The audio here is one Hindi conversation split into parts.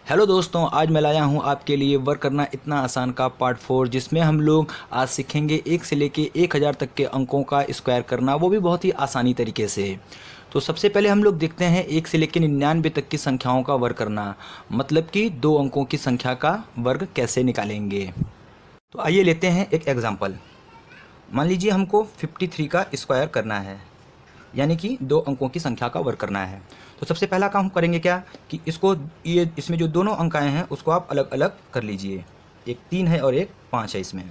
हेलो दोस्तों, आज मैं लाया हूं आपके लिए वर्क करना इतना आसान का पार्ट 4, जिसमें हम लोग आज सीखेंगे 1 से लेके 1000 तक के अंकों का स्क्वायर करना, वो भी बहुत ही आसानी तरीके से। तो सबसे पहले हम लोग देखते हैं 1 से लेकर 99 तक की संख्याओं का वर्ग करना, मतलब कि 2 अंकों की संख्या का वर्ग कैसे निकालेंगे। तो आइए लेते हैं एक एग्जाम्पल। मान लीजिए हमको 53 का स्क्वायर करना है, यानी कि 2 अंकों की संख्या का वर्ग करना है। तो सबसे पहला काम हम करेंगे क्या कि इसमें जो दोनों अंक आए हैं उसको आप अलग अलग कर लीजिए। एक 3 है और एक 5 है इसमें।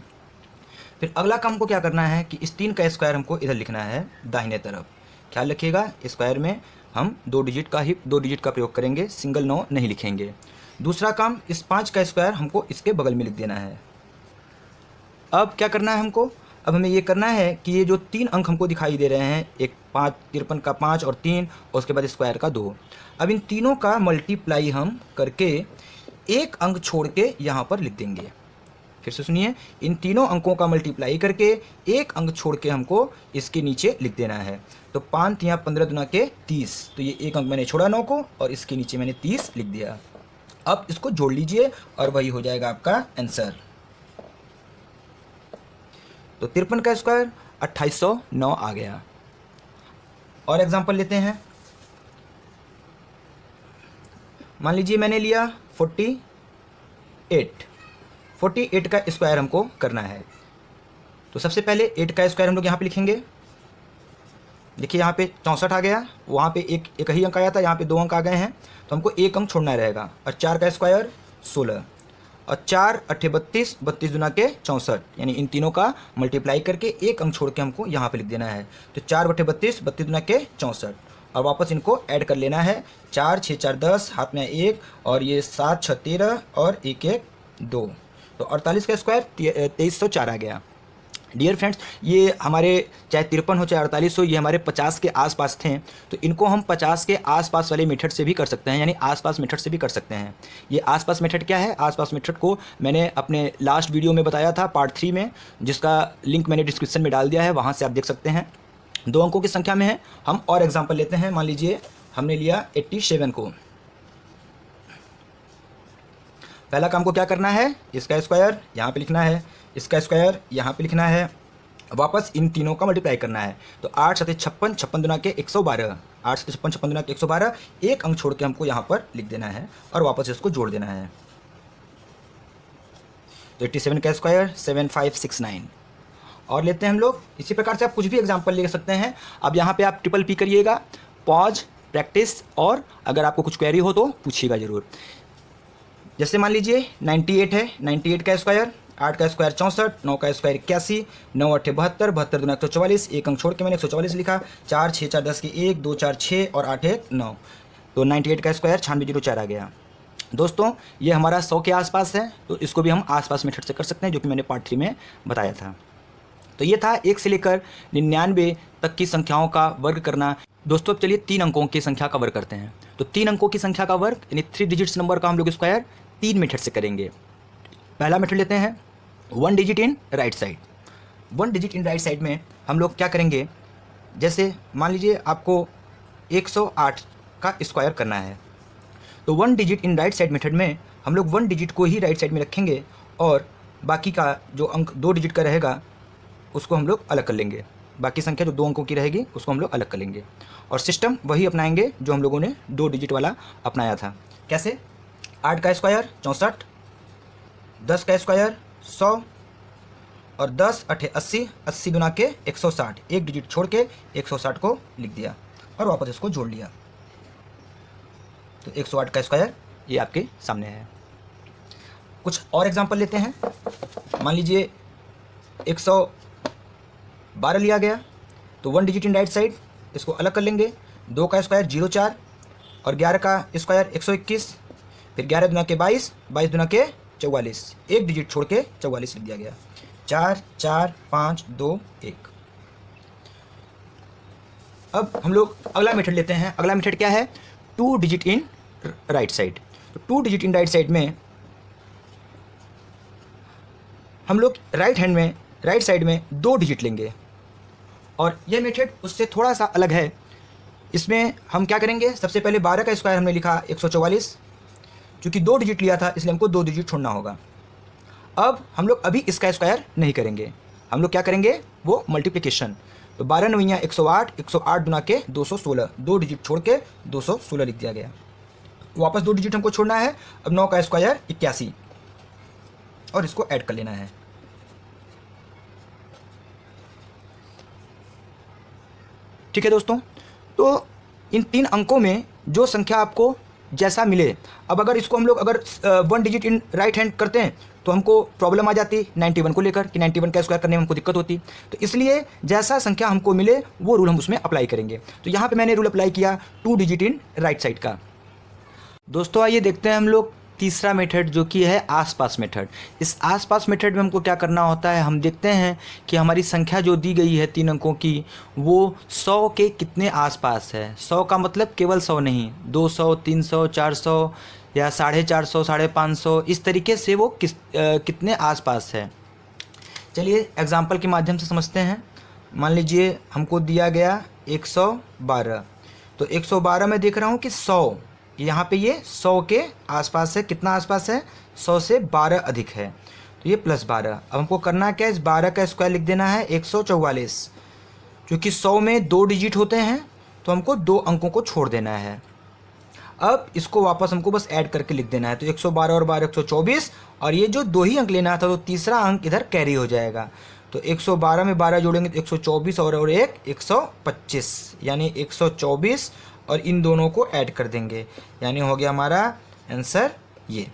फिर अगला काम हमको क्या करना है कि इस 3 का स्क्वायर हमको इधर लिखना है दाहिने तरफ। ख्याल रखिएगा, स्क्वायर में हम 2 डिजिट का प्रयोग करेंगे, सिंगल 9 नहीं लिखेंगे। दूसरा काम, इस 5 का स्क्वायर हमको इसके बगल में लिख देना है। अब क्या करना है हमको, अब हमें ये करना है कि ये जो 3 अंक हमको दिखाई दे रहे हैं, एक 53 का 5 और 3 और उसके बाद स्क्वायर का 2, अब इन तीनों का मल्टीप्लाई हम करके एक अंक छोड़ के यहाँ पर लिख देंगे। फिर से सुनिए, इन तीनों अंकों का मल्टीप्लाई करके एक अंक छोड़ के हमको इसके नीचे लिख देना है। तो 5 या 15 दुना के 30, तो ये एक अंक मैंने छोड़ा 9 को और इसके नीचे मैंने 30 लिख दिया। अब इसको जोड़ लीजिए और वही हो जाएगा आपका आंसर। तो 53 का स्क्वायर 2809 आ गया। और एग्जांपल लेते हैं। मान लीजिए मैंने लिया 48 का स्क्वायर हमको करना है। तो सबसे पहले 8 का स्क्वायर हम लोग यहाँ पे लिखेंगे। देखिए यहाँ पे 64 आ गया, वहाँ पे एक ही अंक आया था, यहाँ पे 2 अंक आ गए हैं, तो हमको एक अंक छोड़ना रहेगा। और 4 का स्क्वायर 16 और 4 8 32, 32 दुना के 64, यानी इन तीनों का मल्टीप्लाई करके एक अंक छोड़ के हमको यहाँ पे लिख देना है। तो 4 8 32, 32 दुना के 64 और वापस इनको ऐड कर लेना है। 4 6 4 10, हाथ में 1 और ये 7 6 13 और 1 1 2, तो 48 का स्क्वायर 2304 आ गया। डियर फ्रेंड्स, ये हमारे चाहे 53 हो चाहे 48 हो, ये हमारे 50 के आसपास थे, तो इनको हम 50 के आसपास वाले मेथड से भी कर सकते हैं, यानी आसपास मेथड से भी कर सकते हैं। ये आसपास मेथड क्या है? आसपास मेथड को मैंने अपने लास्ट वीडियो में बताया था, पार्ट 3 में, जिसका लिंक मैंने डिस्क्रिप्शन में डाल दिया है, वहाँ से आप देख सकते हैं। 2 अंकों की संख्या में है। हम और एग्जाम्पल लेते हैं। मान लीजिए हमने लिया 87 को। पहला काम को क्या करना है, इसका स्क्वायर यहाँ पे लिखना है, इसका स्क्वायर यहाँ पे लिखना है, वापस इन तीनों का मल्टीप्लाई करना है। तो 8 7 56, 56 दुना के 112, 8 7 56, 56 दुना के 112, एक अंक छोड़ के हमको यहाँ पर लिख देना है और वापस इसको जोड़ देना है। तो 87 का स्क्वायर 7569। और लेते हैं हम लोग, इसी प्रकार से आप कुछ भी एग्जाम्पल ले सकते हैं। अब यहाँ पे आप ट्रिपल पी करिएगा, पॉज, प्रैक्टिस, और अगर आपको कुछ क्वेरी हो तो पूछिएगा ज़रूर। जैसे मान लीजिए 98 है, 98 का स्क्वायर, 8 का स्क्वायर 64, 9 का स्क्वायर 81, 9 8 72, 72 दुना 144, एक अंक छोड़ के मैंने 144 लिखा। 4 6 4 10 के 1 2 4 6 और 8 1 9, तो 98 का स्क्वायर 9604 आ गया। दोस्तों, ये हमारा 100 के आसपास है, तो इसको भी हम आसपास मेथड से कर सकते हैं, जो कि मैंने पार्ट 3 में बताया था। तो ये था 1 से लेकर 99 तक की संख्याओं का वर्ग करना। दोस्तों, अब चलिए 3 अंकों की संख्या का वर्ग करते हैं। तो 3 अंकों की संख्या का वर्ग, यानी 3 डिजिट्स नंबर का हम लोग स्क्वायर 3 मेथड से करेंगे। पहला मेथड लेते हैं 1 digit in right side. 1 digit in right side में हम लोग क्या करेंगे, जैसे मान लीजिए आपको 108 का स्क्वायर करना है, तो 1 digit in right side method में हम लोग 1 डिजिट को ही राइट साइड में रखेंगे और बाकी का जो अंक 2 डिजिट का रहेगा उसको हम लोग अलग कर लेंगे। बाकी संख्या जो 2 अंकों की रहेगी उसको हम लोग अलग कर लेंगे और सिस्टम वही अपनाएंगे जो हम लोगों ने 2 डिजिट वाला अपनाया था। कैसे? 8 का स्क्वायर 64, 10 का स्क्वायर 100 और 10 8 80, 80 दुना के 160, एक डिजिट छोड़ के 160 को लिख दिया और वापस इसको जोड़ लिया। तो 108 का स्क्वायर ये आपके सामने है। कुछ और एग्जांपल लेते हैं। मान लीजिए 112 लिया गया, तो 1 डिजिट इन राइट साइड, इसको अलग कर लेंगे। 2 का स्क्वायर 04 और 11 का स्क्वायर 121, फिर 11 दुना के 22, 22 दुना के 44, एक डिजिट छोड़ के 44 लिख दिया गया। 4 4 5 2 1। अब हम लोग अगला मेथड लेते हैं। अगला मेथड क्या है? 2 डिजिट इन राइट साइड। तो 2 डिजिट इन राइट साइड में हम लोग राइट साइड में 2 डिजिट लेंगे और यह मेथड उससे थोड़ा सा अलग है। इसमें हम क्या करेंगे, सबसे पहले 12 का स्क्वायर हमने लिखा 144, क्योंकि 2 डिजिट लिया था इसलिए हमको 2 डिजिट छोड़ना होगा। अब हम लोग अभी इसका स्क्वायर नहीं करेंगे, हम लोग क्या करेंगे, वो मल्टीप्लिकेशन। तो 12 नवैया 108, 108 गुना के 216, 2 डिजिट छोड़ के 216 लिख दिया गया। वापस 2 डिजिट हमको छोड़ना है। अब 9 का स्क्वायर 81 और इसको ऐड कर लेना है। ठीक है दोस्तों, तो इन 3 अंकों में जो संख्या आपको जैसा मिले, अब अगर इसको हम लोग अगर 1 डिजिट इन राइट हैंड करते हैं तो हमको प्रॉब्लम आ जाती 91 को लेकर कि 91 का स्क्वायर करने में हमको दिक्कत होती। तो इसलिए जैसा संख्या हमको मिले वो रूल हम उसमें अप्लाई करेंगे। तो यहाँ पे मैंने रूल अप्लाई किया 2 डिजिट इन राइट साइड का। दोस्तों आइए देखते हैं हम लोग तीसरा मेथड जो कि है आसपास मेथड। इस आसपास मेथड में हमको क्या करना होता है, हम देखते हैं कि हमारी संख्या जो दी गई है 3 अंकों की वो 100 के कितने आसपास है। 100 का मतलब केवल 100 नहीं, 200, 300, 400 या 450, 550, इस तरीके से वो कितने आसपास है। चलिए एग्जाम्पल के माध्यम से समझते हैं। मान लीजिए हमको दिया गया 112, तो 112 में देख रहा हूँ कि 100, यहाँ पे ये 100 के आसपास है। कितना आसपास है, 100 से 12 अधिक है, तो ये +12। अब हमको करना क्या है, इस 12 का स्क्वायर लिख देना है 144। क्योंकि 100 में 2 डिजिट होते हैं तो हमको 2 अंकों को छोड़ देना है। अब इसको वापस हमको बस ऐड करके लिख देना है। तो 112 और 12 124, और ये जो 2 ही अंक लेना था तो तीसरा अंक इधर कैरी हो जाएगा। तो 112 में 12 जोड़ेंगे तो 124 और एक 125, यानी 124, और इन दोनों को ऐड कर देंगे, यानी हो गया हमारा आंसर ये।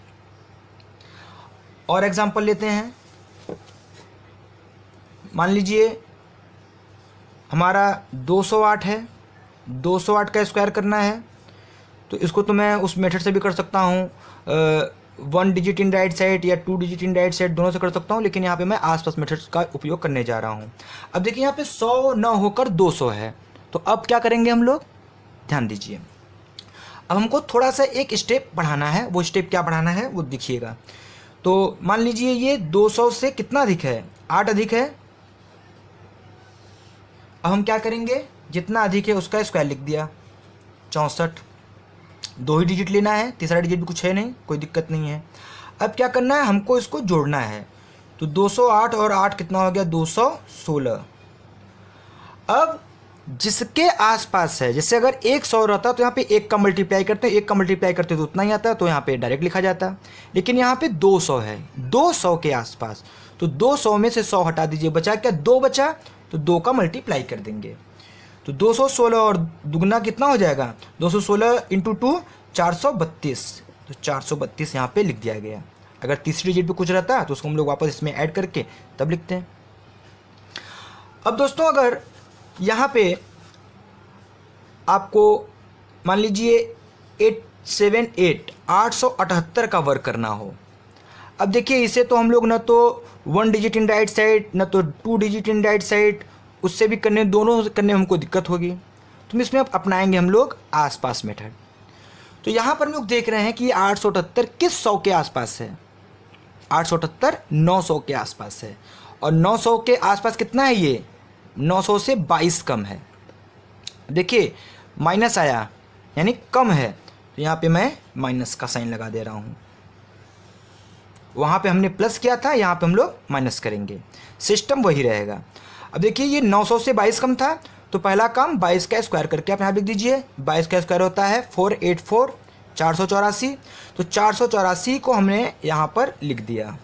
और एग्जांपल लेते हैं। मान लीजिए हमारा 208 है, 208 का स्क्वायर करना है। तो इसको तो मैं उस मेथड से भी कर सकता हूँ, 1 डिजिट इन राइट साइड या 2 डिजिट इन राइट साइड, दोनों से कर सकता हूँ, लेकिन यहाँ पे मैं आसपास मेथड का उपयोग करने जा रहा हूँ। अब देखिए यहाँ पे 100 न होकर 200 है, तो अब क्या करेंगे हम लोग, ध्यान दीजिए। अब हमको थोड़ा सा एक स्टेप बढ़ाना है, वो स्टेप क्या बढ़ाना है वो देखिएगा। तो मान लीजिए ये 200 से कितना अधिक है, 8 अधिक है। अब हम क्या करेंगे, जितना अधिक है उसका स्क्वायर लिख दिया 64। 2 ही डिजिट लेना है, तीसरा डिजिट भी कुछ है नहीं, कोई दिक्कत नहीं है। अब क्या करना है, हमको इसको जोड़ना है। तो 208 और 8 कितना हो गया, 216। अब जिसके आसपास है, जैसे अगर 100 रहता तो यहाँ पे 1 का मल्टीप्लाई करते हैं, 1 का मल्टीप्लाई करते तो उतना ही आता, तो यहाँ पे डायरेक्ट लिखा जाता। लेकिन यहाँ पे 200 है, 200 के आसपास, तो 200 में से 100 हटा दीजिए, बचा क्या, 2 बचा, तो 2 का मल्टीप्लाई कर देंगे। तो 216 और दुगना कितना हो जाएगा, 216 इंटू 2 432, तो 432 यहाँ पे लिख दिया गया। अगर तीसरी डिजिट पे कुछ रहता तो उसको हम लोग वापस इसमें ऐड करके तब लिखते हैं। अब दोस्तों अगर यहाँ पे आपको मान लीजिए 878 का वर्क करना हो। अब देखिए इसे तो हम लोग ना तो 1 डिजिट इन राइट साइड ना तो 2 डिजिट इन राइट साइड, उससे भी करने, दोनों करने में हमको दिक्कत होगी। तो इसमें अब अपनाएंगे हम लोग आसपास मेथड। तो यहाँ पर हम लोग देख रहे हैं कि 878 किस 100 के आसपास है, 878 900 के आसपास है, और 900 के आसपास कितना है, ये 900 से 22 कम है। देखिए माइनस आया यानी कम है, तो यहाँ पे मैं माइनस का साइन लगा दे रहा हूँ। वहाँ पे हमने प्लस किया था, यहाँ पे हम लोग माइनस करेंगे, सिस्टम वही रहेगा। अब देखिए ये 900 से 22 कम था, तो पहला काम 22 का स्क्वायर करके आप यहाँ लिख दीजिए। 22 का स्क्वायर होता है 484, 484। तो 484 को हमने यहाँ पर लिख दिया।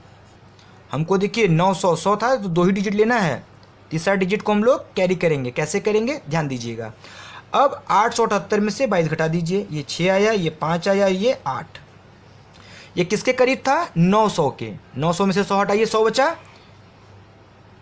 हमको देखिए 900 100 था तो 2 ही डिजिट लेना है, तीसरा डिजिट को हम लोग कैरी करेंगे। कैसे करेंगे ध्यान दीजिएगा। अब 878 में से 22 घटा दीजिए, ये 6 आया, ये 5 आया, ये 8। ये किसके करीब था, 900 के। 900 में से 100 हटाइए, 100 बचा,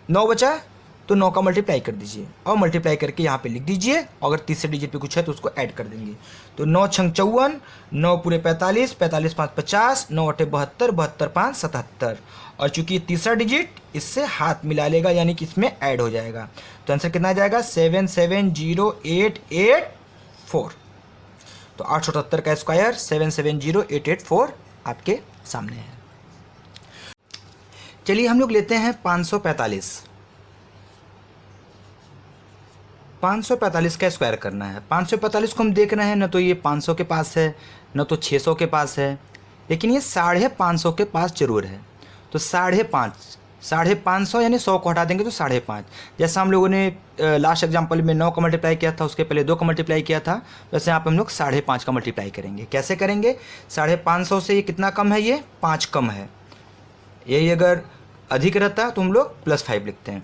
9 बचा, तो 9 का मल्टीप्लाई कर दीजिए और मल्टीप्लाई करके यहाँ पे लिख दीजिए। अगर तीसरे डिजिट पे कुछ है तो उसको ऐड कर देंगे। तो 9 छंग 54, 9 पूरे 45, 45 5 50, 9 अठे 72, 72 5 77। और चूंकि तीसरा डिजिट इससे हाथ मिला लेगा यानी कि इसमें ऐड हो जाएगा, तो आंसर कितना आ जाएगा 770884। तो 878 का स्क्वायर 770884 आपके सामने है। चलिए हम लोग लेते हैं 545। 545 का स्क्वायर करना है। 545 को हम देख रहे हैं, न तो ये 500 के पास है न तो 600 के पास है, लेकिन ये 550 के पास जरूर है। तो 550 यानी 100 को हटा देंगे तो 5.5। जैसा हम लोगों ने लास्ट एग्जांपल में 9 का मल्टीप्लाई किया था, उसके पहले 2 का मल्टीप्लाई किया था, वैसे यहाँ पे हम लोग 5.5 का मल्टीप्लाई करेंगे। कैसे करेंगे? 550 से ये कितना कम है? ये 5 कम है। यही अगर अधिक रहता तो हम लोग +5 लिखते हैं।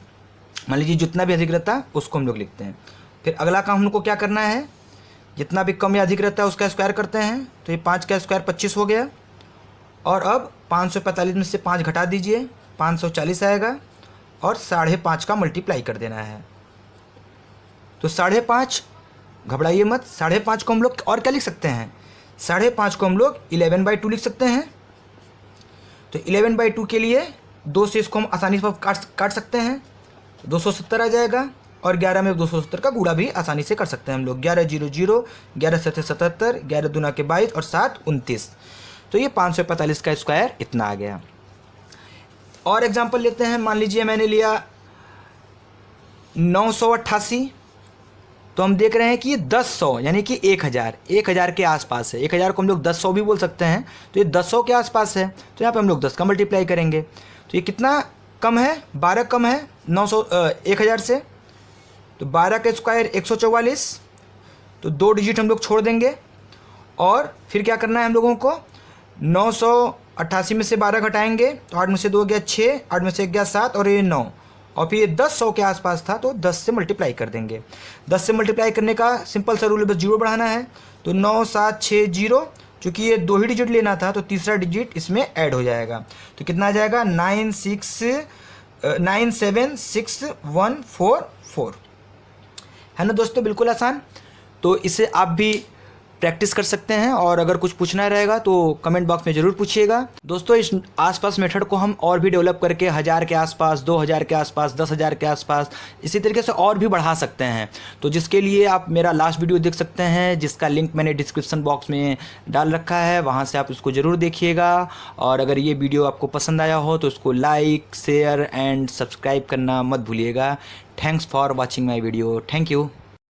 मान लीजिए जितना भी अधिक रहता है उसको हम लोग लिखते हैं। फिर अगला काम हम लोग को क्या करना है? जितना भी कम या अधिक रहता है उसका स्क्वायर करते हैं। तो ये 5 का स्क्वायर 25 हो गया। और अब 545 में से 5 घटा दीजिए, 540 आएगा और 5.5 का मल्टीप्लाई कर देना है। तो 5.5, घबराइए मत, 5.5 को हम लोग और क्या लिख सकते हैं? 5.5 को हम लोग 11/2 लिख सकते हैं। तो 11/2 के लिए 2 से इसको हम आसानी से काट सकते हैं, 270 आ जाएगा। और 11 में 270 का गुणा भी आसानी से कर सकते हैं हम लोग। 11 0 0, 11 7 77, 11 दूना के 22 और 7 29। तो ये 545 का स्क्वायर इतना आ गया। और एग्जांपल लेते हैं। मान लीजिए मैंने लिया 988। तो हम देख रहे हैं कि ये 1000 यानी कि 1000 के आसपास है। 1000 को हम लोग 1000 भी बोल सकते हैं। तो ये 1000 के आसपास है। तो यहाँ पे हम लोग 10 का मल्टीप्लाई करेंगे। तो ये कितना कम है? 12 कम है 1000 से। तो 12 का स्क्वायर 144। तो 2 डिजिट हम लोग छोड़ देंगे। और फिर क्या करना है हम लोगों को? 988 में से 12 घटाएंगे तो 8 में से 2 गया 6, 8 में से 1 गया 7 और ये 9। और फिर ये 1000 के आसपास था तो 10 से मल्टीप्लाई कर देंगे। 10 से मल्टीप्लाई करने का सिंपल सा रूल है, बस 0 बढ़ाना है। तो 9760, चूँकि ये 2 ही डिजिट लेना था तो तीसरा डिजिट इसमें ऐड हो जाएगा। तो कितना आ जाएगा? 9761444 है ना दोस्तों, बिल्कुल आसान। तो इसे आप भी प्रैक्टिस कर सकते हैं। और अगर कुछ पूछना रहेगा तो कमेंट बॉक्स में ज़रूर पूछिएगा। दोस्तों इस आसपास मेथड को हम और भी डेवलप करके 1000 के आसपास, 2000 के आसपास, 10,000 के आसपास, इसी तरीके से और भी बढ़ा सकते हैं। तो जिसके लिए आप मेरा लास्ट वीडियो देख सकते हैं, जिसका लिंक मैंने डिस्क्रिप्शन बॉक्स में डाल रखा है, वहाँ से आप उसको ज़रूर देखिएगा। और अगर ये वीडियो आपको पसंद आया हो तो उसको लाइक, शेयर एंड सब्सक्राइब करना मत भूलिएगा। Thanks for watching my video. Thank you.